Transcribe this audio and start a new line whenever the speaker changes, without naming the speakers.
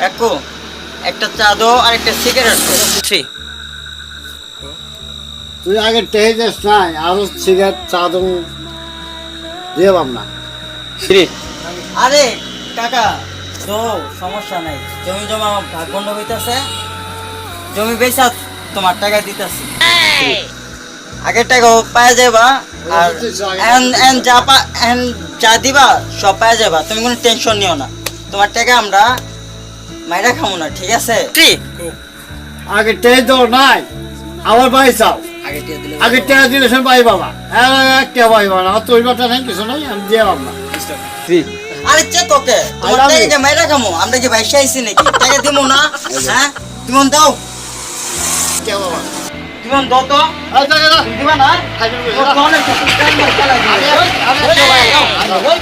কাকু একটা চা দো আর একটা সিগারেট দো। 3
তুই আগে টেহে যাস নাই আরো সিগারেট চা দেবো দিয়ে না
3
আরে কাকা তো সমস্যা নাই, জমি জমা আমার ভাগ বন্ধ হইতাছে, জমি বেচা তোমার টাকা দিতেছি, আগের টাকাও পাওয়া যাবা আর যা দিবা সব পাওয়া যাবা, তুমি কোনো টেনশন নিও না, তোমার টাকা আমরা মাইরা খামো না, ঠিক আছে? 3
আগে টেহে দাও নাই আবার বাড়ি চাও
আগে টিয়া দিলে
আগে টেহে দিলে সে বাই বাবা একটা বাই বাবা তোর বাটা নাই কিছু নাই আমি দিয়ে না
3
আরে চে তোকে তোমার টাকা যে মাইরা খামো, আমরা কি ভাইসা আইছি নাকি? টাকা দিমু না? হ্যাঁ তুমি দাও,
কে বাবা
তুমি দাও তো,
আচ্ছা
দিবা না?
খাইবে
ও তো অনেক কিছু চাই না, চালাই দিবে।
আরে, আরে,
ওই, ওই, ওই, ওই,